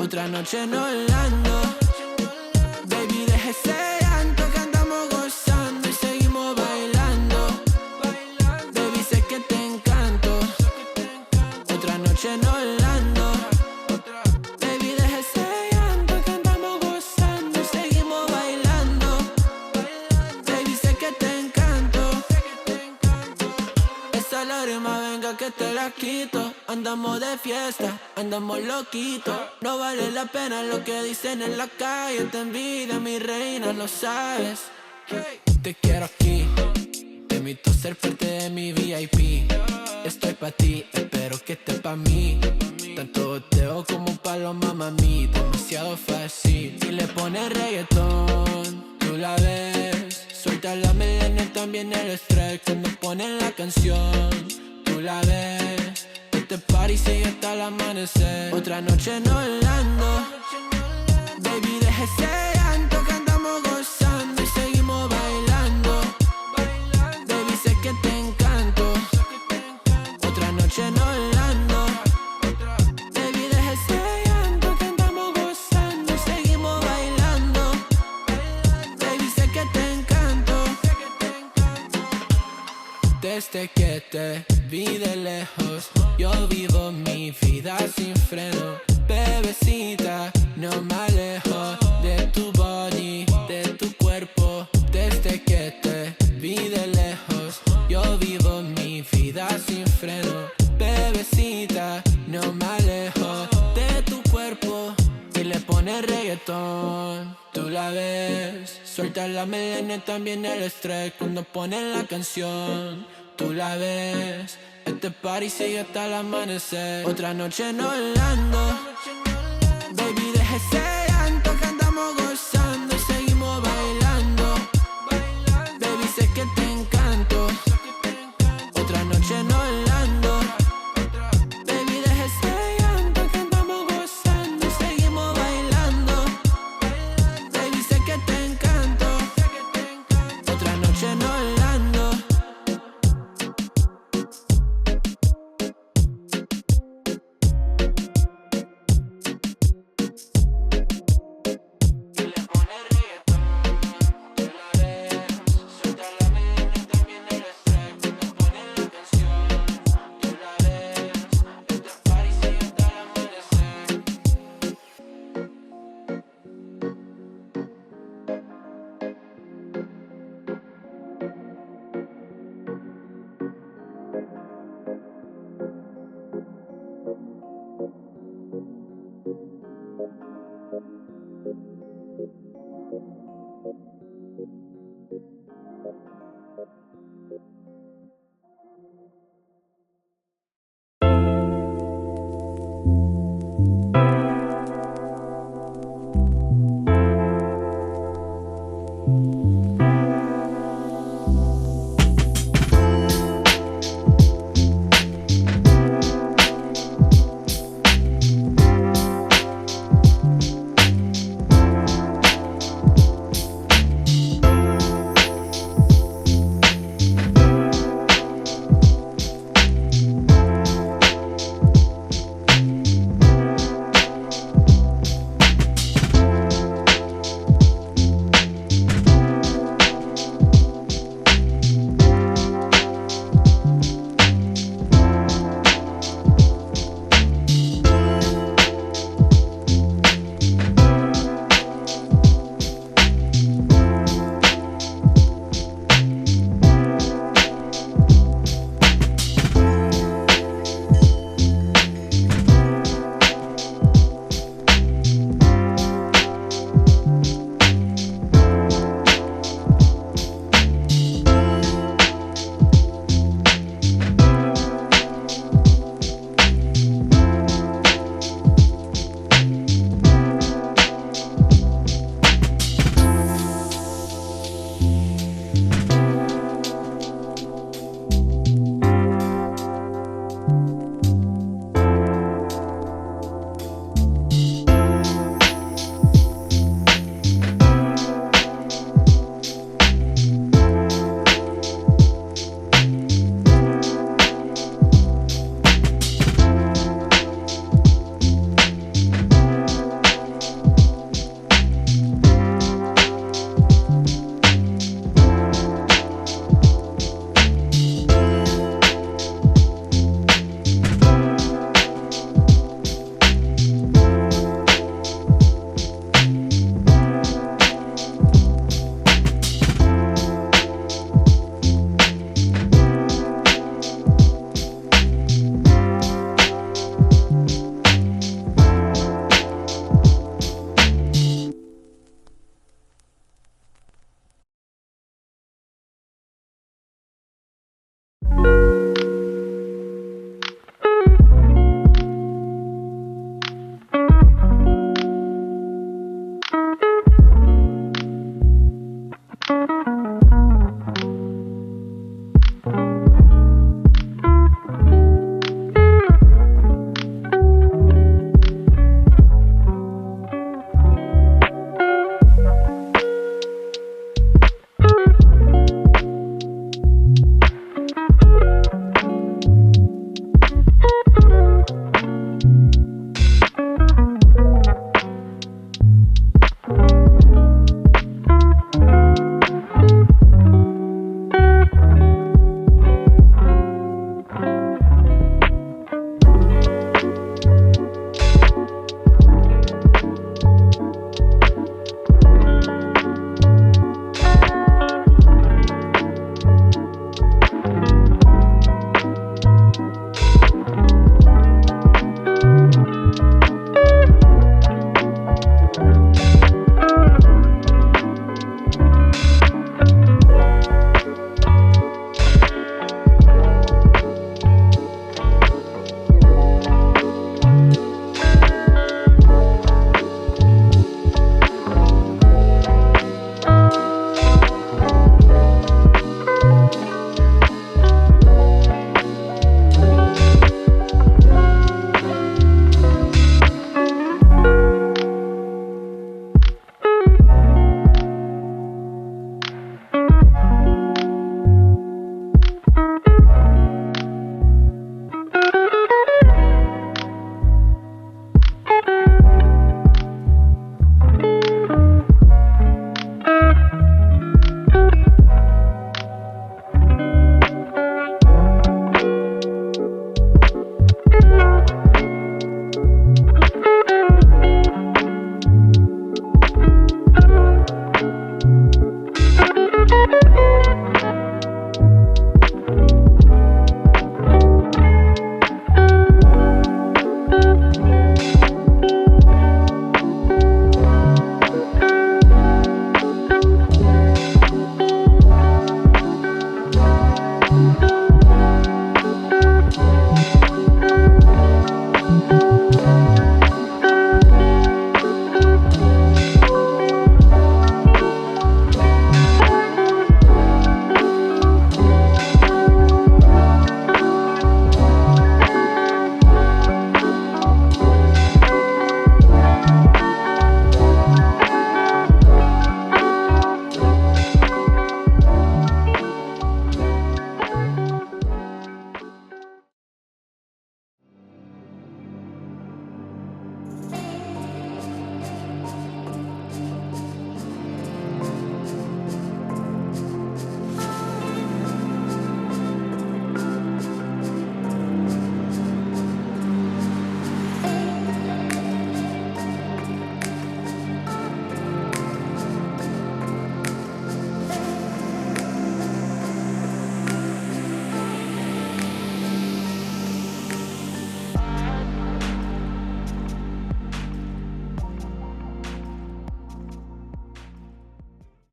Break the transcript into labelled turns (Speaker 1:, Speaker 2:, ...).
Speaker 1: Otra noche en Orlando, baby, deja ese llanto que andamos gozando y seguimos bailando. Baby, sé que te encanto. Otra noche en Orlando, baby, deja ese llanto que andamos gozando y seguimos bailando. Baby, sé que te encanto. Esa lágrima venga que te la quito. Andamos de fiesta, andamos loquitos. No vale la pena lo que dicen en la calle. Te envidia, mi reina, lo sabes. Te quiero aquí, te invito a ser parte de mi VIP. Estoy pa' ti, espero que estés pa' mí. Tanto boteo como paloma, mami. Demasiado fácil. Si le pones reggaetón, tú la ves. Suelta la melena, también el estrés. Cuando ponen la canción, tú la ves. Este party sigue hasta el amanecer. Otra noche en Orlando, baby, deja ese llanto que andamos gozando y seguimos bailando. Baby, sé que te encanto. Otra noche en Orlando, baby, deja ese llanto que andamos gozando y seguimos bailando. Baby, sé que te encanto. Desde que te vi de lejos, yo vivo mi vida sin freno. Bebecita, no me alejo de tu body, de tu cuerpo. Desde que te vi de lejos, yo vivo mi vida sin freno. Bebecita, no me alejo de tu cuerpo. Y le pones reggaetón, tú la ves. Suelta la melena, también el estrés. Cuando ponen la canción, tú la ves. Este party sigue hasta el amanecer. Otra noche en Orlando,